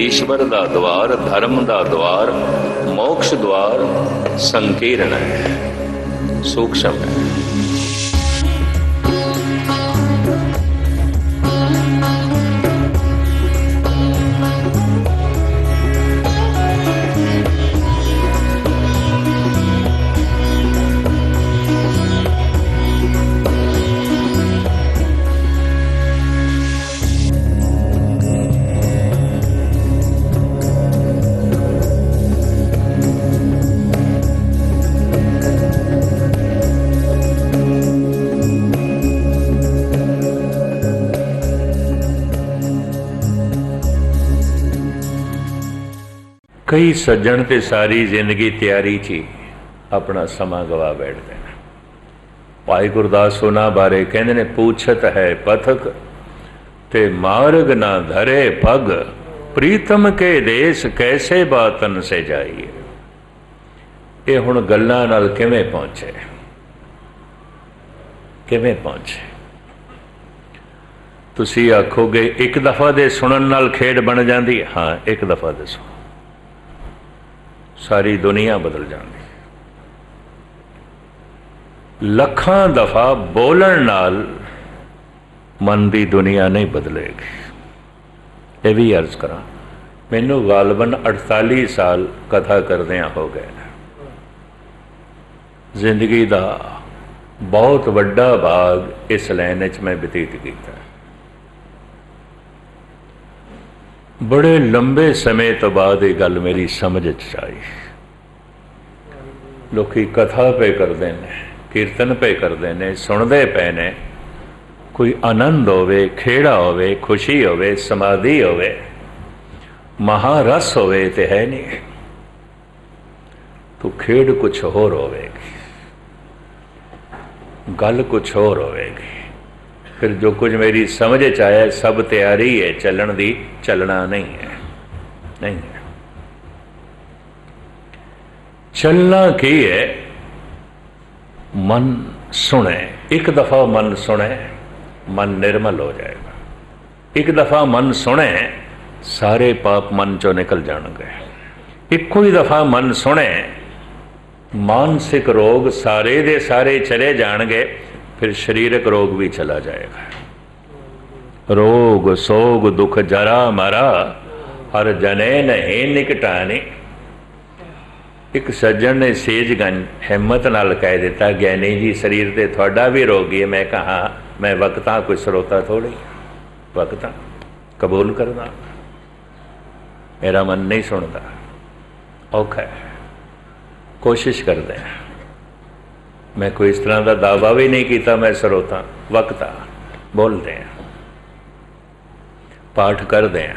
ईश्वर दा द्वार, धर्म दा द्वार, मोक्ष द्वार संकीर्ण है, सूक्ष्म है। कई सज्जन ते सारी जिंदगी तैयारी च ही अपना समा गवा बैठते हैं। भाई गुरदास उन्हां बारे कहते ने, पूछत है पथक ते मार्ग ना धरे पग, प्रीतम के देश कैसे बातन से जाइए। ये हुण गल्लां नाल किवें पहुंचे, किवें पहुंचे। तुसीं आखोगे एक दफा दे सुनन नाल खेड बन जाती है। हाँ, एक दफा दे सुन सारी दुनिया बदल जाती। लखां दफा बोलन नाल मन की दुनिया नहीं बदलेगी। ये भी अर्ज करा, मैनू गालबन 48 साल कथा करदियां हो गए। जिंदगी का बहुत वड्डा भाग इस लाइन च मैं बतीत किया। बड़े लंबे समय तो बाद ये गल मेरी समझ आई। लोग कथा पे करते हैं, कीर्तन पे करते हैं, सुनते पे ने, कोई आनंद होवे, खेड़ा होवे, खुशी होवे, समाधि होवे, महारस होवे तो है नहीं। तो खेड़ कुछ होर होवेगी, गल कुछ होर होवेगी। फिर जो कुछ मेरी समझ च आया सब तैयारी है चलन दी, चलना नहीं है, नहीं है। चलना की है, मन सुने। एक दफा मन सुने, मन निर्मल हो जाएगा। एक दफा मन सुने, सारे पाप मन चो निकल जाएंगे। एक ही दफा मन सुने, मानसिक रोग सारे दे सारे चले जाएंगे। फिर शरीरक रोग भी चला जाएगा। रोग सोग दुख जरा मरा, हर जने नहीं निकटानी। एक सज्जन ने सेजगंज हिम्मत नाल कह दिता, ज्ञानी जी शरीर ते थोड़ा भी रोगी है। मैं कहा मैं वक्ता कोई श्रोता थोड़ी, वक्ता कबूल करना। मेरा मन नहीं सुनता, औखा है, कोशिश करते हैं। मैं कोई इस तरह का दावा भी नहीं किया मैं श्रोता, वक्ता बोलते हैं, पाठ करते हैं,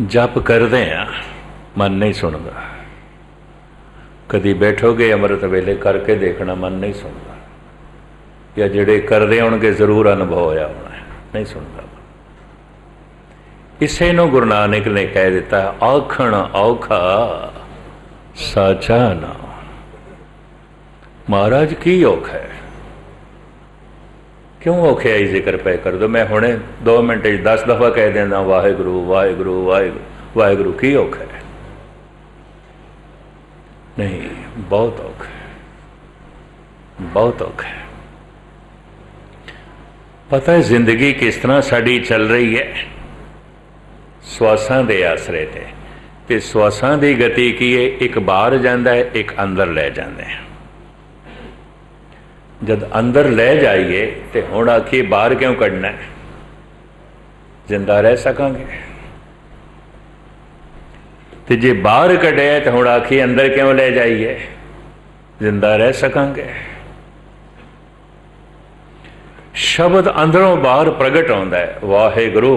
जप करते हैं, मन नहीं सुनता। कभी बैठोगे अमृत वेले करके देखना, मन नहीं सुनता। या जेड़े करते होंगे जरूर अनुभव होया होना है, नहीं सुनता। इसे नूं गुरु नानक ने कह दिता, आखण औखा साचा ना। महाराज की औखा है, क्यों औखे आई जिक्र पे कर दो। मैं हुणे 2 मिनट 10 दफा कह देना वाहेगुरु वाहेगुरु वाहेगुरु वाहेगुरु। की औखा है? नहीं, बहुत औखा है, बहुत औखा है। पता है जिंदगी किस तरह साड़ी चल रही है? श्वासां दे आसरे ते श्वासां दी गति की है, एक बाहर जाता है, एक अंदर ले जाते हैं। जब अंदर ले जाइए तो हुण आखिए बाहर क्यों कढ़ना है, जिंदा रह सकांगे। तो जे बाहर कढ़े तो हुण आखिए अंदर क्यों ले जाइए, जिंदा रह सकांगे। शब्द अंदरों बाहर प्रगट होंदा है, वाहेगुरु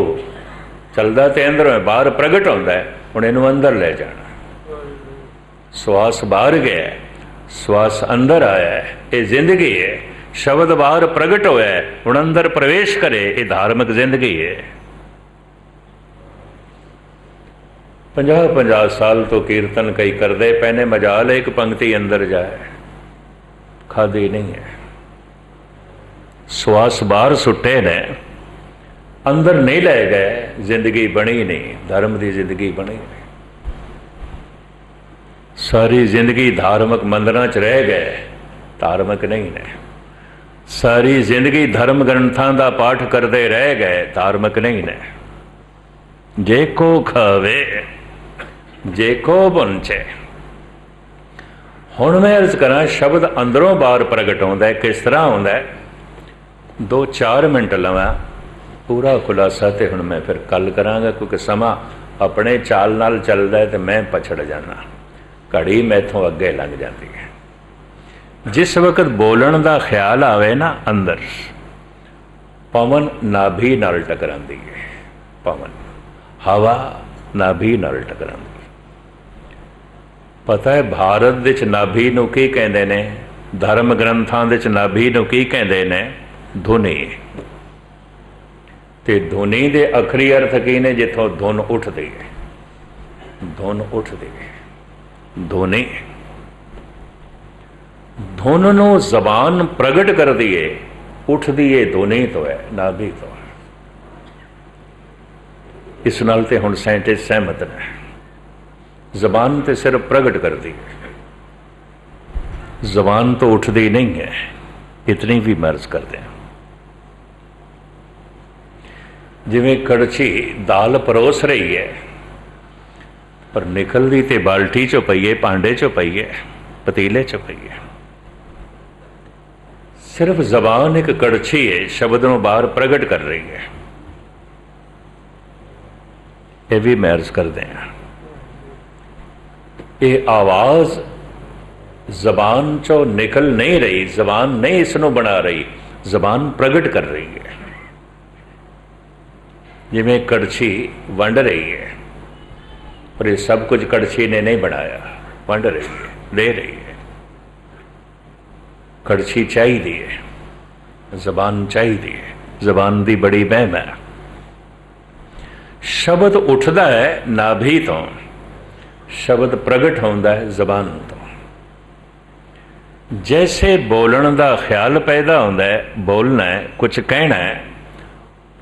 चलता तो अंदरों है, बाहर प्रगट होंदा है। हुण इनू अंदर ले जाना। श्वास बाहर गया, श्वास अंदर आया है, ये जिंदगी है। शब्द बाहर प्रगट होया है, हुण अंदर प्रवेश करे, ये धार्मिक जिंदगी है। 50-50 साल तो कीर्तन कई करते पैने, मजाल एक पंक्ति अंदर जाए, खादी नहीं है। श्वास बाहर सुटे ने अंदर नहीं ले गए, जिंदगी बनी नहीं, धर्म की जिंदगी बनी नहीं। सारी जिंदगी धार्मिक मंदिरों च रह गए, धार्मिक नहीं ने। सारी जिंदगी धर्म ग्रंथों का पाठ करते रह गए, धार्मिक नहीं ने। जे को खावे जे को बुंचे। हुण मैं अर्ज करा, शब्द अंदरों बाहर प्रगट होंदा है, किस तरह होंदा है? 2-4 मिनट लवां, पूरा खुलासा तो हुण मैं फिर कल करांगा, क्योंकि समा अपने चाल नाल चलदा है तो मैं पछड़ जाना, घड़ी मैथों अगे लंघ जाती है। जिस वक्त बोलन का ख्याल आवे ना अंदर, पवन नाभि नाल टकरांदी है। पवन हवा नाभि नाल टकरांदी। पता है भारत विच नाभि नूं की कहंदे ने, धर्म ग्रंथां विच नाभि नूं की कहंदे ने? धुनी। ते धुनी दे अखरी अर्थ की ने? जिथों धुन उठदी है, धुन उठदी है, धुनी। धुन नूं जबान प्रगट कर दिए, उठदी है धुनी तो है, नाभि तो है। इस नाल ते हुण साइंटिस्ट सहमत ने। जबान तो सिर्फ प्रगट करती है, जबान तो उठती नहीं है, इतनी भी मर्ज करते हैं। जिवें कड़छी दाल परोस रही है, पर निकलती तो बाल्टी चो पई है, भांडे चो पई है, पतीले चो पई है। सिर्फ जबान एक कड़छी है, शब्द नूं बाहर प्रगट कर रही है। यह भी मैं अर्ज करते हैं, ये आवाज जबान चो निकल नहीं रही, जबान नहीं इसनों बना रही, जबान प्रगट कर रही है। जिवें कड़छी वंड रही है, पर ये सब कुछ कड़छी ने नहीं बनाया, वंड रही है, दे रही है। कड़छी चाहिए है, जबान चाहिए है, जबान की बड़ी महम है। शब्द उठता है नाभि तो, शब्द प्रगट होता है जबान तो। जैसे बोलन का ख्याल पैदा होता है, बोलना है, कुछ कहना है,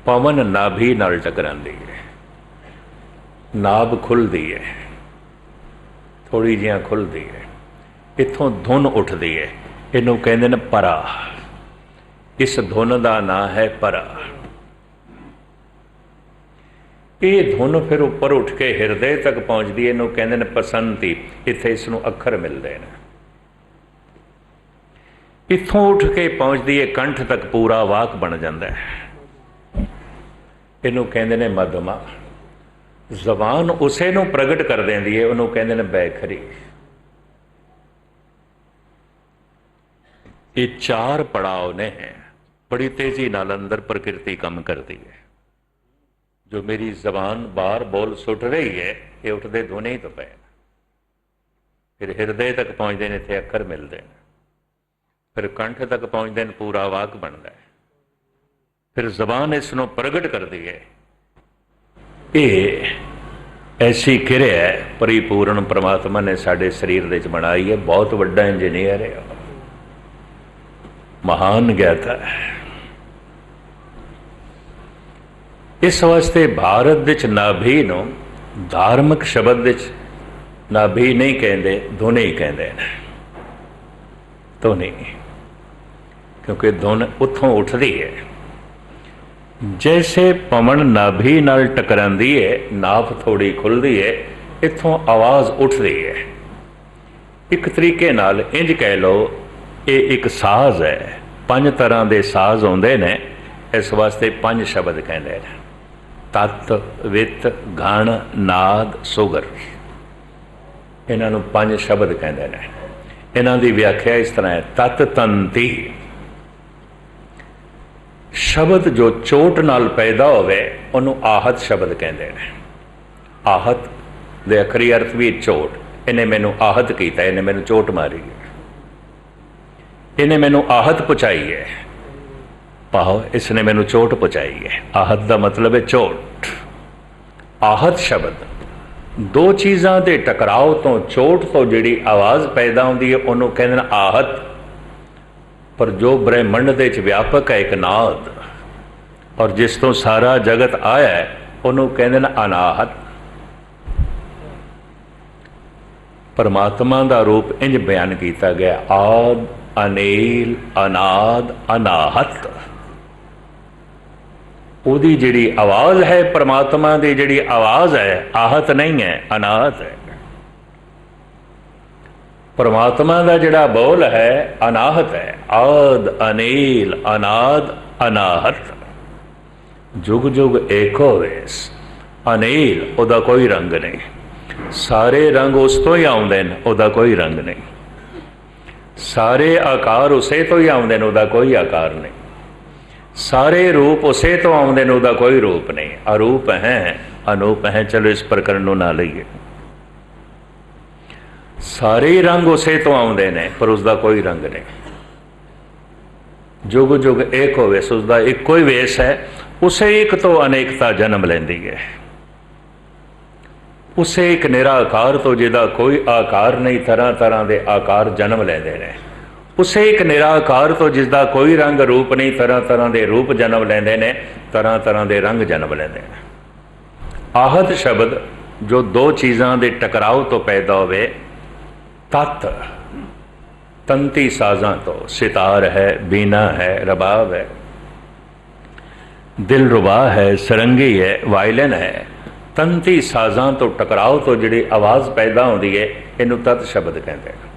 पवन नाभि नाल टकरांदी है, नाभ खुलती है, थोड़ी जिहां खुलती है, इथों धुन उठती है। इनू कहते हैं परा। इस धुन का नाम है परा। ये धुन फिर उपर उठ के हिरदे तक पहुँचती है, इनू कहते हैं पसंती। इत्थे इसनू अखर मिलते हैं। इत्थों उठ के पहुँचती है कंठ तक, पूरा वाक बन जाता है। इनू कहते हैं मधमा। जबान उसे नू प्रगट कर देंदी है, उन्होंने कहते हैं बैखरी। ये 4 पड़ाव ने, बड़ी तेजी नाल अंदर प्रकृति कम करती है। जो मेरी जबान बार बोल सुट रही है, ये उठते धुने ही तो पे, फिर हिरदे तक पहुँचते हैं, इतने अखर मिलते हैं, फिर कंठ तक पहुँचते हैं, पूरा वाक बनता है, फिर जबान इसनों प्रगट करती है। ये ऐसी क्रिया है परिपूर्ण परमात्मा ने साडे शरीर दे च बनाई है। बहुत बड़ा इंजीनियर है, महान ज्ञाता है। इस वास्ते भारत विच नाभि नूं धार्मिक शब्द विच नाभि नहीं कहते, धुनी कहते हैं। धुनी, क्योंकि धुन उत्थों उठती है। जैसे पवन नाभि नाल टकरांदी है, नाभ थोड़ी खुलती है, इत्थों आवाज़ उठती है। एक तरीके नाल इंज कह लो, ये एक साज है। 5 तरह के साज होंदे ने, इस वास्ते 5 शब्द कहते हैं। तत्, वित, घण, नाद, सुगर। इन्हों 5 शब्द कहते हैं। इन्हों की व्याख्या इस तरह है। तत् तंती, शब्द जो चोट नाल पैदा होवे उन्होंने आहत शब्द कहते हैं। आहत दे अखरी अर्थ भी चोट। इन्हें मैनू आहत किया, इन्हें मैनू चोट मारी है, इन्हें मैनू आहत पहुँचाई है। पाओ, इसने मैनू चोट पहुँचाई है। आहत का मतलब है चोट। आहत शब्द 2 चीज़ों के टकराव तो, चोट तो जिहड़ी आवाज़ पैदा होती है, उन्होंने कहते हैं आहत। पर जो ब्रह्मंड दे च व्यापक है एक नाद, और जिस तो सारा जगत आया है उन्होंने कहते हैं अनाहत। परमात्मा का रूप इंज बयान किया गया, आद अनील अनाद अनाहत। उहदी जिहड़ी आवाज़ है, परमात्मा की जिहड़ी आवाज़ है, आहत नहीं है, अनाहत है। परमात्मा का जिहड़ा बोल है अनाहत है, आद अनील अनाद अनाहत। जुग जुग एको वेस। अनील उहदा कोई रंग नहीं, सारे रंग उस तो ही आउंदे ने, उहदा कोई रंग नहीं। सारे आकार उसे तो ही आउंदे ने, उहदा कोई आकार नहीं। सारे रूप उसे तो आउंदे ने, उहदा कोई रूप नहीं। अरूप हैं अनूप हैं, चलो इस प्रकरण नूं ना लईए। सारे रंग उसे तो आउंदे ने पर उसका कोई रंग नहीं। जुग जुग एक हो वेस, उसका एको ही वेस है। उसे एक तो अनेकता जन्म लेंदी है। उसे एक निराकार तो जिहदा कोई आकार नहीं, तरह तरह के आकार जन्म लेंदे ने। उसे एक निराकार तो जिसका कोई रंग रूप नहीं, तरह तरह के रूप जन्म लेंदे ने, तरह तरह के रंग जन्म लेंदे ने। आहत शब्द जो दो चीज़ों के टकराव तो पैदा होवे, तत् तंती साजां तो, सितार है, बीना है, रबाब है, दिलरुबा है, सरंगी है, वायलिन है। तंती साजां तो टकराव तो जिहड़ी आवाज़ पैदा होती है, इनू तत् शब्द कहते हैं।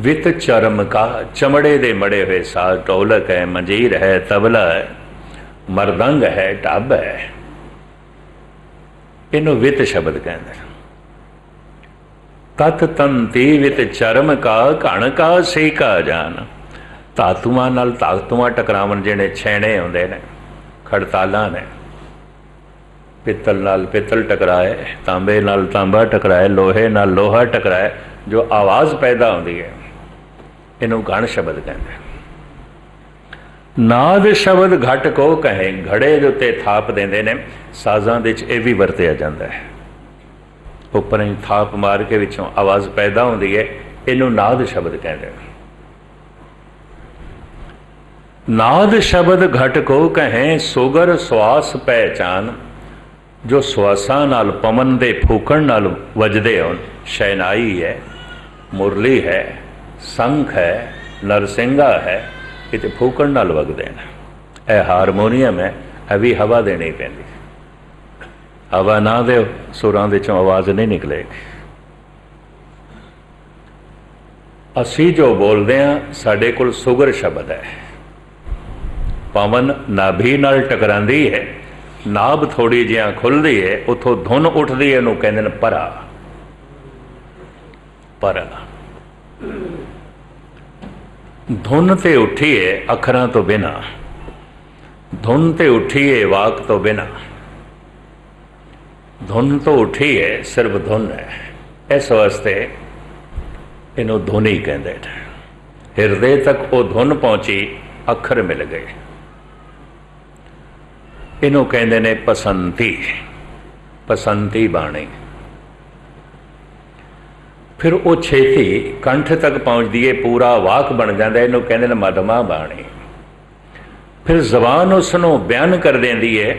वित चरम का, चमड़े दे मड़े हुए साज, ढोलक है, मंजीर है, तबला है, मरदंग है, ढब है, इनू वित शब्द कहते हैं। तत् तंती वित चरम का, घण का सेका जान। धातुआं नाल धातुआं टकरावन, जिहड़े छैणे आउंदे ने, खड़तालां ने, पित्तल नाल पित्तल टकराए, तांबे नाल तांबा टकराए, लोहे नाल लोहा टकराए, जो आवाज़ पैदा होती है, इनू घण शब्द कहते हैं। नाद शब्द घट को कहें, घड़े दे उत्ते थाप देंदे ने, साजां दे विच इह वी वरतिया जांदा है। उपर ही थाप मार के विचों आवाज़ पैदा होती है, इनू नाद शब्द कहते हैं। नाद शब्द घट को कहें, सुगर श्वास पहचान। जो श्वासां नाल, पवन दे फूकण नाल वजदे होण। शहनाई है, मुरली है, संख है, नरसिंगा है, ये फूकण नाल वगदे ने। यह हारमोनीयम है, यह भी हवा देनी पैंदी। हवा ना दो, सुरां दे चों आवाज़ नहीं निकलेगी। असी जो बोलते हैं, साडे कोल सुगर शब्द है। पवन नाभि नाल टकरांदी है, नाभ थोड़ी जिहां खुलदी है, उथों धुन उठदी है, इहनूं कहंदे ने परा। परा धुन ते उठी है अखरां तो बिना, धुन ते उठी है वाक तो बिना। धुन तो उठी है, सिर्फ धुन है। इस वास्ते इनू धुनी कहते हैं। हिरदे तक वो धुन पहुंची, अखर मिल गए, इनू कहते ने पसंती। पसंती बाणी। फिर वो छेती कंठ तक पहुंचती है, पूरा वाक बन जाता है, इनू कहते ने मधमा बाणी। फिर जबान उसनों बयान कर देंदी है,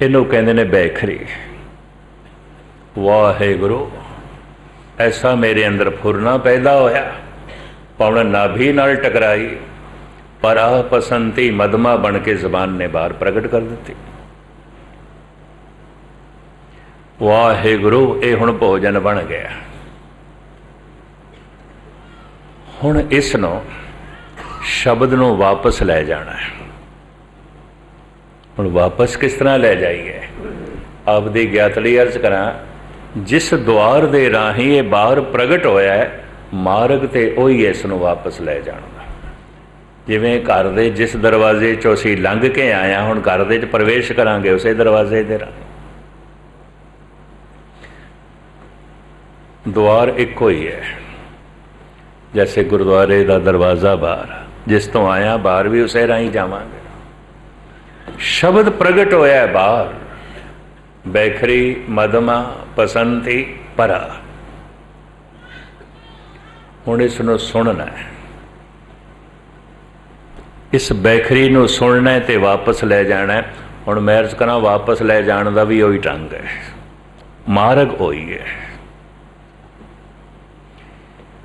इनू कहते ने बैखरी। वाहेगुरु, ऐसा मेरे अंदर फुरना पैदा होया, पवन नाभि नाल टकराई, पर आ पसंती मधमा बन के जबान ने बाहर प्रगट कर दी। वाहेगुरु, ये हुण भोजन बन गया। हुण इसनों शब्द नूं वापस लै जाना है। हुण वापस किस तरह लै जाइए? आपदी ज्ञातली अर्ज करा, जिस द्वार दे राही ये बाहर प्रगट होया है, मार्ग ते उही इसनों वापस लै जाना। जिवें घर दे जिस दरवाजे चों असीं लंघ के आए हैं, हुण घर दे च प्रवेश करांगे उसे दरवाजे दे राही। द्वार इक्को ही है, जैसे गुरुद्वारे का दरवाजा बाहर, जिस तो आया बाहर भी उसे राही जावांगे। शब्द प्रगट होया है बाहर, बैखरी, मधमा, पसंती, परा। हुण इसनूं सुनना है। इस बैखरी नूं सुनना ते वापस लै जाना है। हुण मैं अर्ज करा वापस लै जाण दा भी उही ढंग है, मार्ग उही है।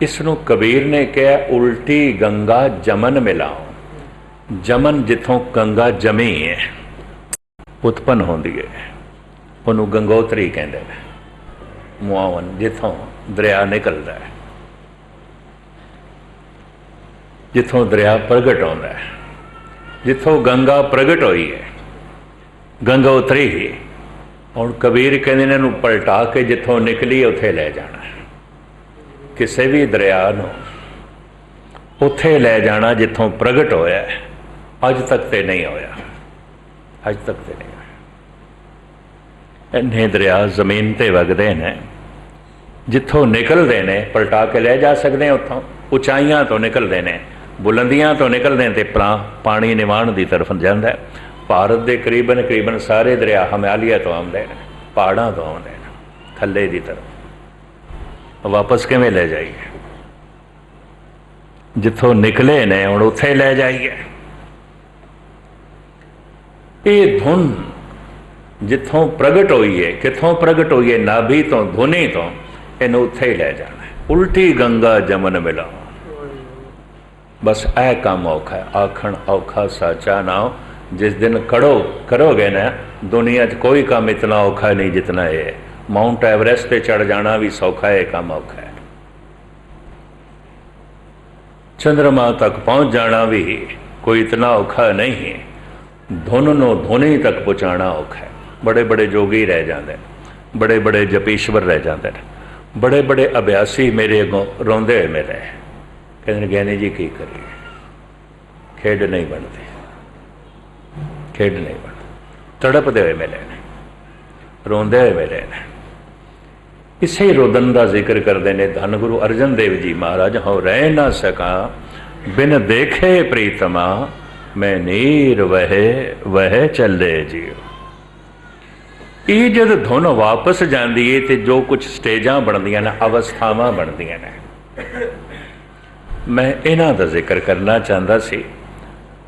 इसनूं कबीर ने कहा उल्टी गंगा जमन मिलाओ। जमन जिथों गंगा जमी है उत्पन्न होंदी है, उन्होंने गंगोत्री कहते हैं। मुआवन जिथों दरिया निकलता है, जिथों दरिया प्रगट होता है, जिथों गंगा प्रगट हुई है गंगोत्री ही। हुण कबीर कहते हैं इन्हूं पलटा के जिथों निकली उत्थे लै जाना। किसी भी दरिया नूं उत्थे लै जाना जिथों प्रगट होया। अज तक तो नहीं होया, अज तक तो नहीं होया। इन्ने दरिया जमीन ते वगदे ने, जिथों निकलते हैं पलटा के ले जा सकते हैं। उत्थों उचाइयां तो निकलते हैं, बुलंदियां तो निकलते हैं, तो पानी निवाण की तरफ जाता है। भारत के करीबन करीबन सारे दरिया हिमालय तो आते हैं, पहाड़ों तो आते हैं थले की तरफ। वापस किवें ले जाइए? जिथों निकले ने हुण उत्थे ले जाइए। ये धुन जिथों प्रगट हुई है, किथों प्रगट हुई है? नाभि तो धुनी तो, इन्हूं उत्थे ही लै जाना है। उल्टी गंगा जमन मिलाओ। बस ऐ काम औखा है, आखण औखा साचा नाओ। जिस दिन करोगे ना, दुनिया च कोई काम इतना औखा नहीं जितना ये है। माउंट एवरेस्ट पे चढ़ जाना भी सौखा है, काम औखा है। चंद्रमा तक पहुंच जाना भी कोई इतना औखा नहीं है। धुन नो धुनी तक पहुँचाना औखा है। बड़े बड़े जोगी रह जाते हैं, बड़े बड़े जपीश्वर रह जाते हैं, बड़े बड़े अभ्यासी मेरे अगों रोंदे हुए मिले, कहते ज्ञानी जी की करिए, खेड नहीं बनती, खेड नहीं बनती। तड़पते हुए मिले ने, रोंदे हुए मिले ने। इसे रोदन का जिक्र करते हैं धन गुरु अर्जन देव जी महाराज। हो रह ना सका बिन देखे प्रीतमा, मैं नीर वह चले जियो। ये जब धुन वापस जाती है तो जो कुछ स्टेजा बनदियां ने, अवस्थावां बनदियां ने, मैं इन्हां दा जिक्र करना चाहता सी,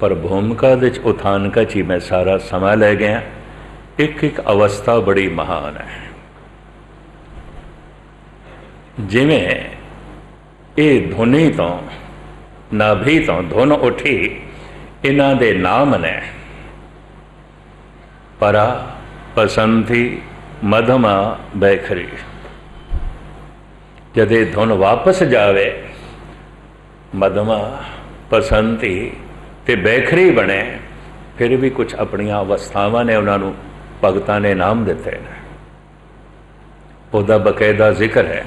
पर भूमिका दे उथानका च ही मैं सारा समा लै गया। एक एक अवस्था बड़ी महान है। जिमें ये धुनी तो नाभि तो धुन उठी, इन्हां दे नाम ने परा, पसंती, मधमा, बैखरी। जदे धुन वापस जावे, मधमा, पसंती ते बैखरी बने, फिर भी कुछ अपनिया अवस्थावां ने उन्होंने भगतां ने नाम दिते हैं। उहदा बकायदा जिक्र है,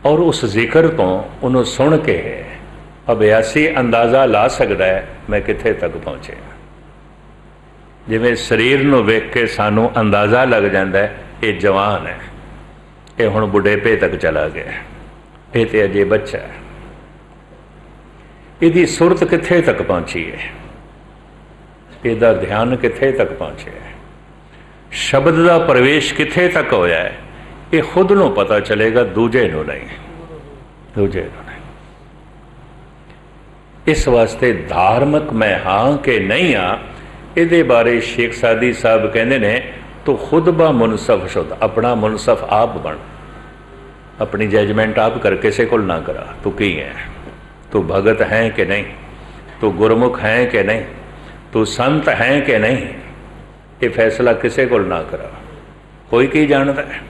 और उस जिक्र तो उन्होंने सुन के अभ्यासी अंदाज़ा ला सकता है मैं कित्थे तक पहुँचे। जिवें शरीर नूं वेख के सानू अंदाज़ा लग जाता है ये जवान है, ये हुण बुढ़ेपे तक चला गया, ये तो अजे बच्चा है। इसकी सुरत कित्थे तक पहुँची है, इसका ध्यान कित्थे तक पहुँचे है, शब्द का प्रवेश कित्थे तक होया है, ये खुद नूं पता चलेगा, दूजे नूं नहीं, दूजे नूं नहीं। इस वास्ते धार्मिक मैं हाँ कि नहीं हाँ, ये बारे शेख सादी साहब कहते ने, तो खुद ब मुनसफ शुद्ध, अपना मुनसफ आप बन, अपनी जजमेंट आप कर, किसी को ना करा। तू की है, तू भगत है कि नहीं, तू गुरमुख है कि नहीं, तू संत है कि नहीं, ये फैसला किसी को ना करा। कोई की जानता है?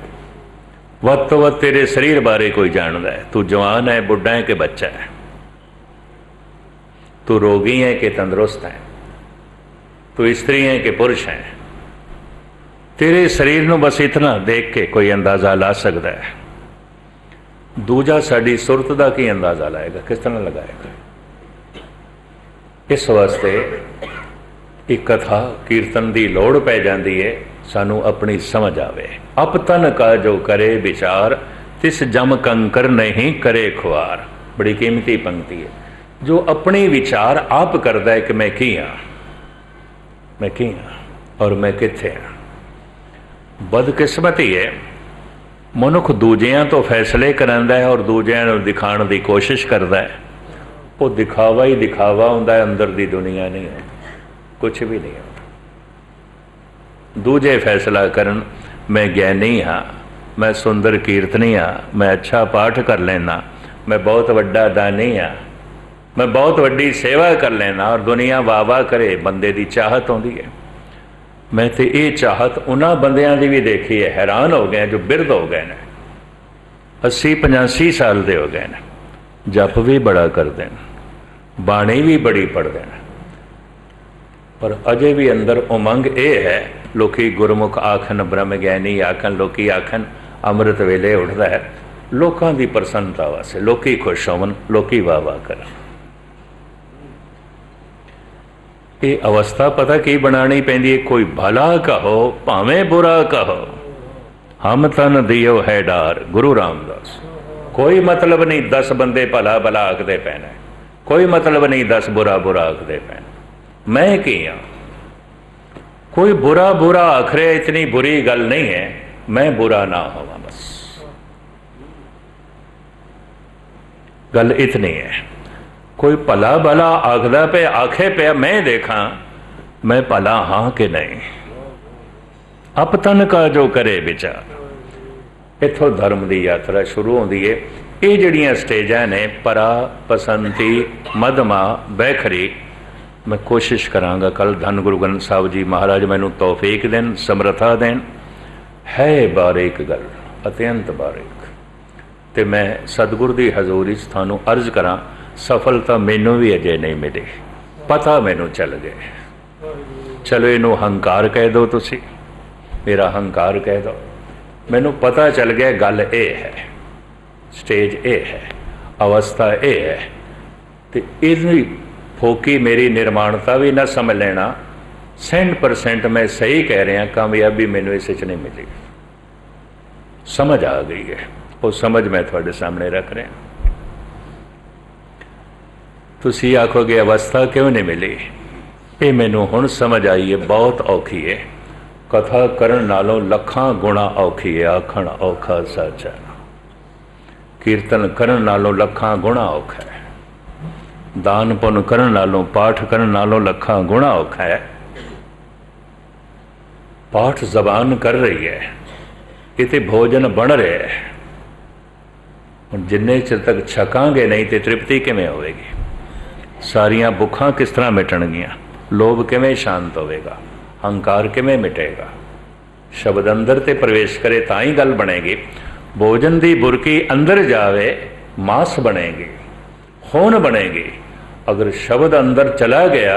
वत तो वत तेरे शरीर बारे कोई जानता है। तू जवान है, बुढ़ा है कि बच्चा है, तू रोगी है कि तंदुरुस्त है, तू स्त्री है कि पुरुष है। तेरे शरीर को बस इतना देख के कोई अंदाज़ा ला सकता है। दूजा साड़ी सुरत का की अंदाज़ा लाएगा, किस तरह लगाएगा? इस वास्ते एक कथा कीर्तन की लोड़ पै जाती है, सानू अपनी समझ आवे। अपतन का जो करे विचार, तिस जम कंकर नहीं करे खुआर। बड़ी कीमती पंक्ति है। जो अपनी विचार आप करता है कि मैं की हाँ, मैं की हाँ और मैं कित्थे हाँ। बदकिस्मती है, मनुख दूजियां तो फैसले करांदा है और दूजियां नूं दिखाण की कोशिश करता है, वो दिखावा ही दिखावा होंदा है, अंदर दी दुनिया नहीं है, कुछ भी नहीं होता। दूजे फैसला करन मैं ज्ञानी हाँ, मैं सुंदर कीर्तनी हाँ, मैं अच्छा पाठ कर लेना, मैं बहुत वड्डा दानी हाँ, मैं बहुत वड्डी सेवा कर लेना, और दुनिया वाह वाह करे, बंदे दी चाहत होंदी है। मैं तो ये चाहत उन्होंने बंदियां की भी देखी है, हैरान हो गए जो बिरध हो गए ने, 80-85 साल के हो गए ने, जप भी बड़ा करते हैं, बाणी भी बड़ी पढ़ते हैं, पर अजे भी अंदर उमंग ये है, लोकी गुरमुख आखन ब्रह्म ज्ञानी आखन, लोकी आखन अमृत वेले उठता है, लोगों की प्रसन्नता वास्ते, लोकी खुश होवन, लोकी वाह वाह करन। ये अवस्था पता की बनानी पैंदी है, कोई भला कहो भावें बुरा कहो, हम तन दियो है डार, गुरु रामदास। कोई मतलब नहीं 10 बंदे भला भला आखते पैना, कोई मतलब नहीं 10 बुरा बुरा आखते पैना, मैं की हाँ, कोई बुरा बुरा आख रहा, इतनी बुरी गल नहीं है, मैं बुरा ना होवा, बस गल इतनी है। कोई भला भला आखदा पे आखे पे, मैं देखा मैं भला हाँ कि नहीं, अपतन का जो करे विचार। इथों धर्म की यात्रा शुरू होती है। ये जड़ियाँ स्टेजा ने परा, पसंती, मधमा, बैखरी, मैं कोशिश करांगा कल धन गुरु ग्रंथ साहब जी महाराज मैनू तौफीक देन, समर्था देन। है बारीक गल, अत्यंत बारीक, ते मैं सतगुर की हजूरी थानू अर्ज करा, सफलता मैनू भी अजे नहीं मिली, पता मैनू चल गए। चलो इनू हंकार कह दो, तुसी मेरा हंकार कह दो, मैनू पता चल गया गल ये है, स्टेज ये है, अवस्था ये है, तो इतनी फोकी मेरी निर्माणता भी ना समझ लेना, 100% मैं सही कह रहा, कामयाबी मैनू इस नहीं मिली। समझ आ गई है, वो समझ मैं थोड़े सामने रख रहा। तुसी आखोगे अवस्था क्यों नहीं मिली, ये मैनू हुण समझ आई है, बहुत औखी है। कथा करन नालों लखां गुणा औखी है, आखण औखा साचा। कीर्तन करन नालों लखां गुणा औखा है, दान पुण्य करन नालों, पाठ करन नालों लखां गुणा औखा है। पाठ जबान कर रही है, इते भोजन बन रहा है, जिन्ने चिर तक छकांगे नहीं तो तृप्ति किवें होवेगी, सारियां भुखां किस तरह मिटणगियां, लोभ किवें शांत होवेगा, हंकार किवें मिटेगा। शब्द अंदर ते प्रवेश करे तां ही गल बनेगी। भोजन दी बुरकी अंदर जावे मांस बनेगी, खून बनेगी। अगर शब्द अंदर चला गया,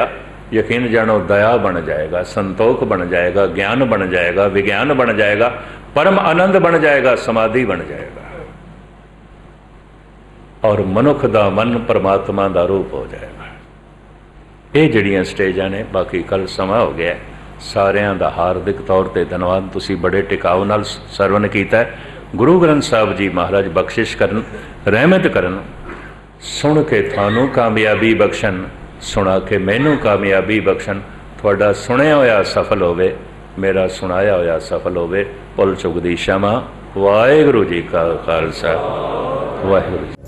यकीन जानो दया बन जाएगा, संतोख बन जाएगा, ज्ञान बन जाएगा, विज्ञान बन जाएगा, परम आनंद बन जाएगा, समाधि बन जाएगा, और मनुख दा मन परमात्मा दा रूप हो जाएगा। ये जड़ियाँ स्टेजां ने, बाकी कल समा हो गया। सारियां दा हार्दिक तौर पर धन्यवाद, तुसी बड़े टिकाव नाल सरवण कीता है। गुरु ग्रंथ साहब जी महाराज बख्शिश करन, रहमत करन, सुन के थानू कामयाबी बख्शन, सुना के मैनू कामयाबी बख्शन। थोड़ा सुनिया होया सफल होवे, मेरा सुनाया होया सफल होवे। भुल चुक दी क्षमा। वाहिगुरू जी का खालसा, वाहिगुरू।